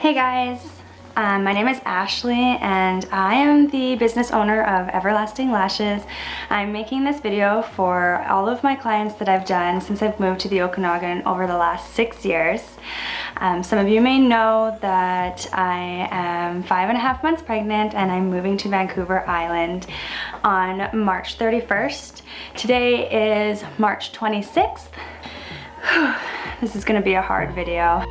Hey guys, my name is Ashley and I am the business owner of Everlasting Lashes. I'm making this video for all of my clients that I've done since I've moved to the Okanagan over the last 6 years. Some of you may know that I am 5.5 months pregnant and I'm moving to Vancouver Island on March 31st. Today is March 26th. This is going to be a hard video.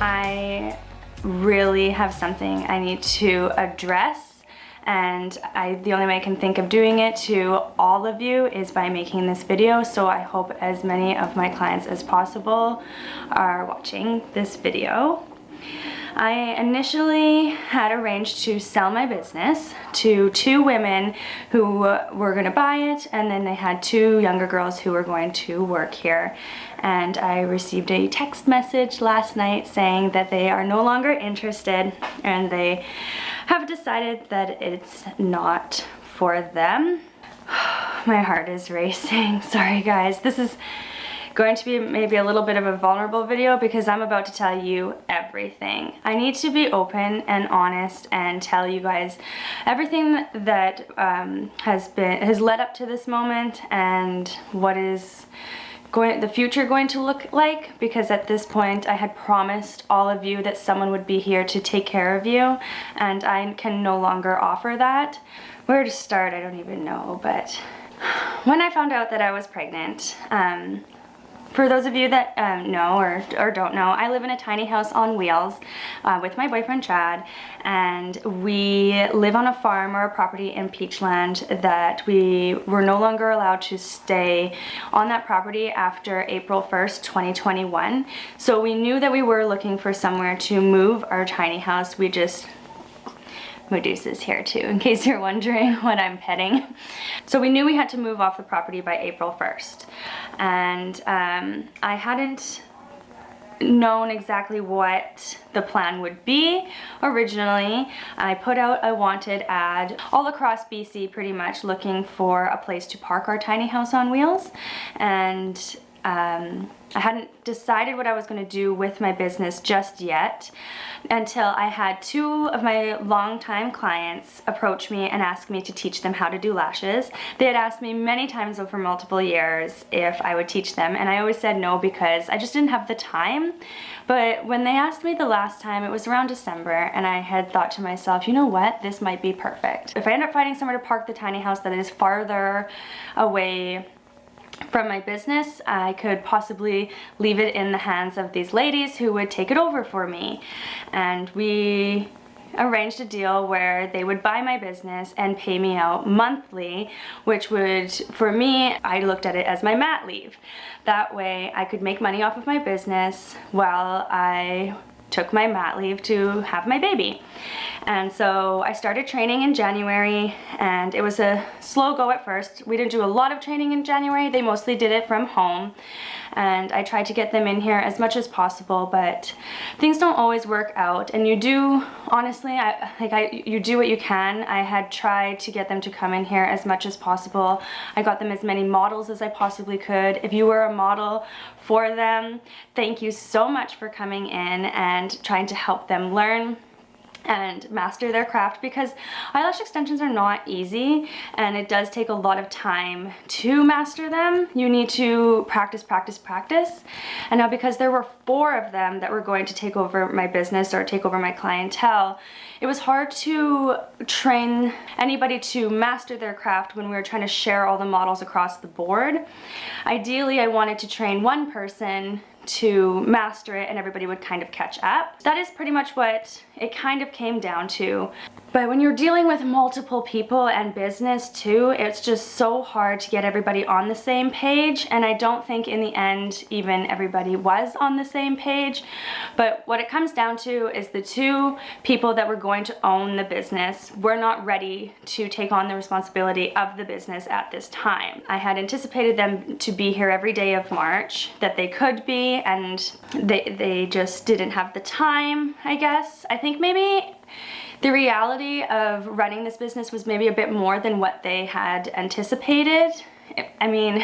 I really have something I need to address, and the only way I can think of doing it to all of you is by making this video, so I hope as many of my clients as possible are watching this video. I initially had arranged to sell my business to 2 women who were going to buy it, and then they had 2 younger girls who were going to work here. And I received a text message last night saying that they are no longer interested and they have decided that it's not for them. My heart is racing. Sorry guys, this is going to be maybe a little bit of a vulnerable video because I'm about to tell you everything. I need to be open and honest and tell you guys everything that has led up to this moment and what is the future going to look like, because at this point I had promised all of you that someone would be here to take care of you, and I can no longer offer that. Where to start, I don't even know, but when I found out that I was pregnant, for those of you that know or don't know, I live in a tiny house on wheels with my boyfriend Chad, and we live on a farm or a property in Peachland that we were no longer allowed to stay on that property after April 1st, 2021. So we knew that we were looking for somewhere to move our tiny house. Medusa's here too, in case you're wondering what I'm petting. So we knew we had to move off the property by April 1st. And I hadn't known exactly what the plan would be originally. I put out a wanted ad all across BC pretty much, looking for a place to park our tiny house on wheels. And I hadn't decided what I was going to do with my business just yet until I had 2 of my longtime clients approach me and ask me to teach them how to do lashes. They had asked me many times over multiple years if I would teach them, and I always said no because I just didn't have the time. But when they asked me the last time, it was around December, and I had thought to myself, you know what, this might be perfect. If I end up finding somewhere to park the tiny house that is farther away from my business, I could possibly leave it in the hands of these ladies who would take it over for me. And we arranged a deal where they would buy my business and pay me out monthly, which would, for me, I looked at it as my mat leave. That way I could make money off of my business while I took my mat leave to have my baby. And so I started training in January, and it was a slow go at first. We didn't do a lot of training in January. They mostly did it from home, and I tried to get them in here as much as possible, but things don't always work out. And you do, honestly, you do what you can. I had tried to get them to come in here as much as possible. I got them as many models as I possibly could. If you were a model for them, thank you so much for coming in and trying to help them learn. and master their craft, because eyelash extensions are not easy and it does take a lot of time to master them. You need to practice, practice, practice. And now because there were 4 of them that were going to take over my business or take over my clientele, it was hard to train anybody to master their craft when we were trying to share all the models across the board. Ideally, I wanted to train one person to master it and everybody would kind of catch up. That is pretty much what it kind of came down to. But when you're dealing with multiple people and business too, it's just so hard to get everybody on the same page, and I don't think in the end even everybody was on the same page. But what it comes down to is the 2 people that were going to own the business were not ready to take on the responsibility of the business at this time. I had anticipated them to be here every day of March, that they could be, and they just didn't have the time, I guess. I think maybe the reality of running this business was maybe a bit more than what they had anticipated. I mean,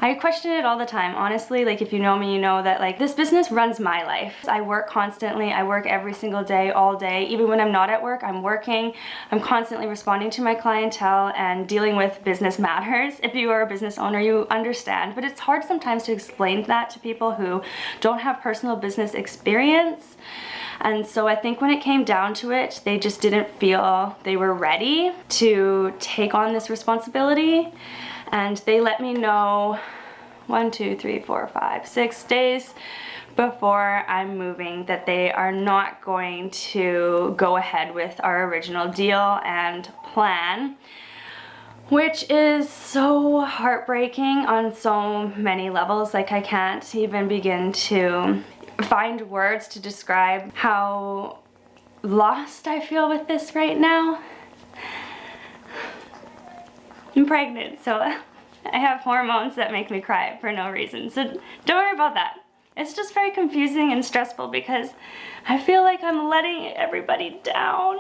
I question it all the time, honestly. Like, if you know me, you know that like this business runs my life. I work constantly. I work every single day, all day. Even when I'm not at work, I'm working. I'm constantly responding to my clientele and dealing with business matters. If you are a business owner, you understand. But it's hard sometimes to explain that to people who don't have personal business experience. And so I think when it came down to it, they just didn't feel they were ready to take on this responsibility. And they let me know 6 days before I'm moving that they are not going to go ahead with our original deal and plan, which is so heartbreaking on so many levels. Like, I can't even begin to find words to describe how lost I feel with this right now. I'm pregnant, so I have hormones that make me cry for no reason, so don't worry about that. It's just very confusing and stressful because I feel like I'm letting everybody down.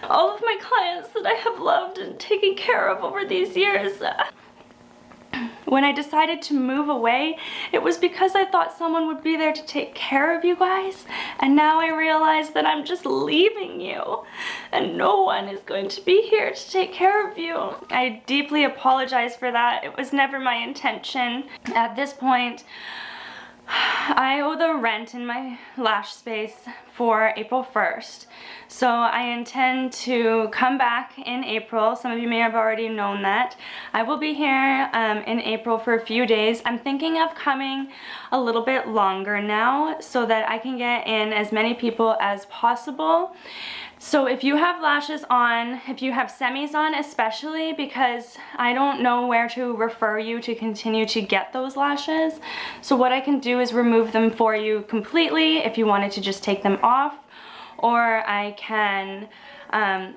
All of my clients that I have loved and taken care of over these years. When I decided to move away, it was because I thought someone would be there to take care of you guys, and now I realize that I'm just leaving you and no one is going to be here to take care of you. I deeply apologize for that. It was never my intention. At this point, I owe the rent in my lash space for April 1st. So I intend to come back in April. Some of you may have already known that. I will be here in April for a few days. I'm thinking of coming a little bit longer now so that I can get in as many people as possible. So if you have lashes on, if you have semis on especially, because I don't know where to refer you to continue to get those lashes. So what I can do is remove them for you completely if you wanted to just take them off, or I can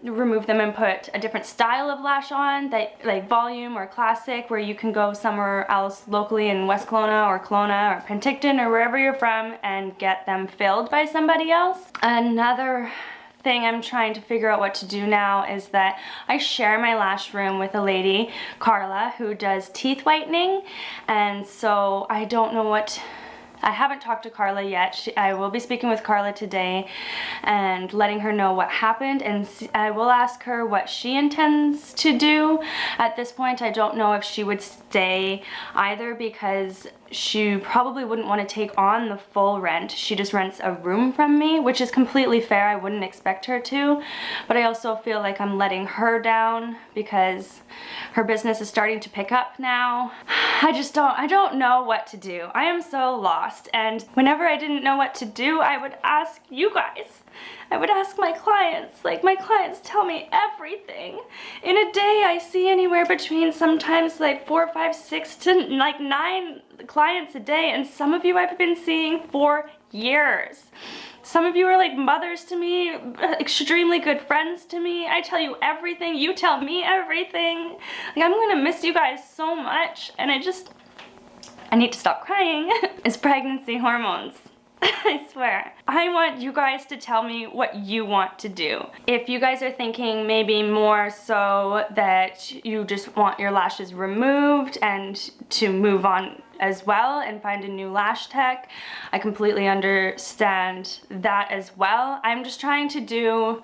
remove them and put a different style of lash on, that like volume or classic, where you can go somewhere else locally in West Kelowna or Kelowna or Penticton or wherever you're from and get them filled by somebody else. Another thing I'm trying to figure out what to do now is that I share my lash room with a lady, Carla, who does teeth whitening, and so I don't know what I haven't talked to Carla yet. I will be speaking with Carla today and letting her know what happened, and I will ask her what she intends to do. At this point, I don't know if she would stay either, because she probably wouldn't want to take on the full rent. She just rents a room from me, which is completely fair. I wouldn't expect her to, but I also feel like I'm letting her down because her business is starting to pick up now. I don't know what to do. I am so lost, and whenever I didn't know what to do, I would ask you guys. I would ask my clients. Like, my clients tell me everything. In a day, I see anywhere between sometimes like 4, 5, 6 to like 9 clients a day, and some of you I've been seeing for years. Some of you are like mothers to me, extremely good friends to me. I tell you everything, you tell me everything. Like, I'm gonna miss you guys so much, and I need to stop crying. It's pregnancy hormones. I swear. I want you guys to tell me what you want to do. If you guys are thinking maybe more so that you just want your lashes removed and to move on as well and find a new lash tech. I completely understand that as well. I'm just trying to do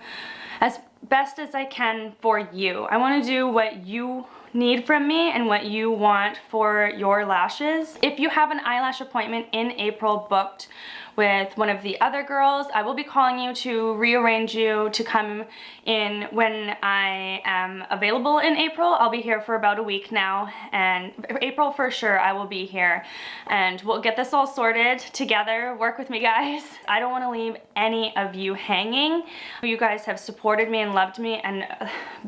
as best as I can for you. I want to do what you need from me and what you want for your lashes. If you have an eyelash appointment in April booked with one of the other girls, I will be calling you to rearrange you to come in when I am available in April. I'll be here for about a week now, and April for sure I will be here, and we'll get this all sorted together. Work with me, guys. I don't want to leave any of you hanging. You guys have supported me and loved me and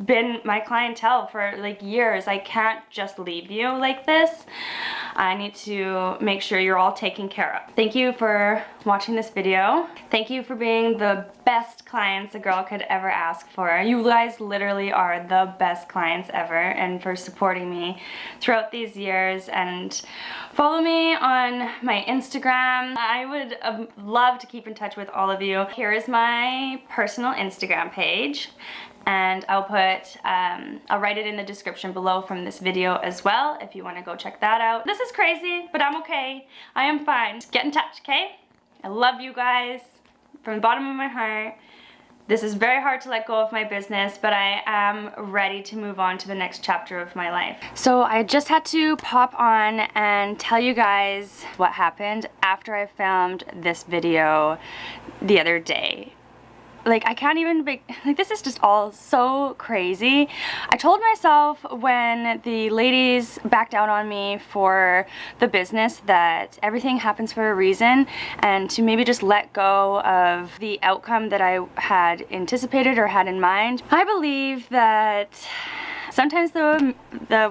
been my clientele for like years. I can't just leave you like this. I need to make sure you're all taken care of. Thank you for watching this video. Thank you for being the best clients a girl could ever ask for. You guys literally are the best clients ever, and for supporting me throughout these years. And follow me on my Instagram. I would love to keep in touch with all of you. Here is my personal Instagram page, and I'll write it in the description below from this video as well if you want to go check that out. This is crazy, but I'm okay. I am fine. Get in touch, okay? I love you guys from the bottom of my heart. This is very hard to let go of my business, but I am ready to move on to the next chapter of my life. So I just had to pop on and tell you guys what happened after I filmed this video the other day. Like, I can't even like, this is just all so crazy. I told myself when the ladies backed out on me for the business that everything happens for a reason, and to maybe just let go of the outcome that I had anticipated or had in mind. I believe that sometimes the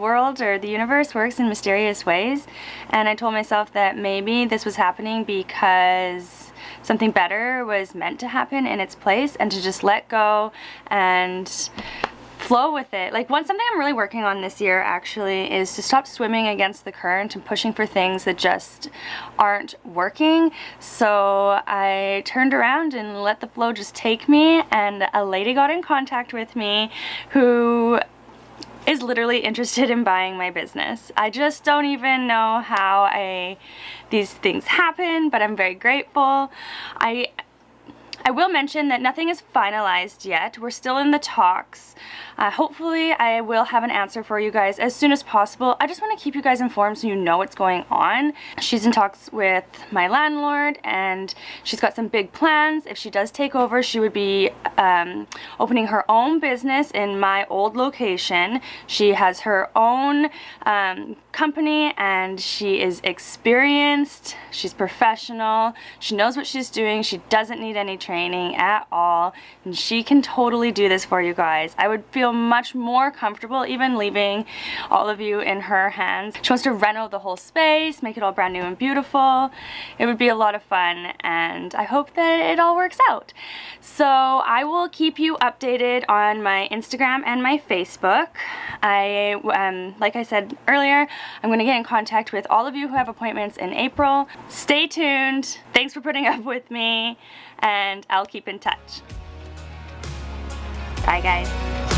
world or the universe works in mysterious ways, and I told myself that maybe this was happening because something better was meant to happen in its place, and to just let go and flow with it. Like, something I'm really working on this year actually is to stop swimming against the current and pushing for things that just aren't working. So I turned around and let the flow just take me, and a lady got in contact with me who is literally interested in buying my business. I just don't even know how these things happen, but I'm very grateful. I will mention that nothing is finalized yet. We're still in the talks. Hopefully I will have an answer for you guys as soon as possible. I just want to keep you guys informed so you know what's going on. She's in talks with my landlord, and she's got some big plans. If she does take over, she would be opening her own business in my old location. She has her own company, and she is experienced. She's professional. She knows what she's doing. She doesn't need any training at all, and she can totally do this for you guys. I would feel much more comfortable even leaving all of you in her hands. She wants to reno the whole space, make it all brand new and beautiful. It would be a lot of fun, and I hope that it all works out. So I will keep you updated on my Instagram and my Facebook. Like I said earlier, I'm going to get in contact with all of you who have appointments in April. Stay tuned. Thanks for putting up with me, and I'll keep in touch. Bye, guys.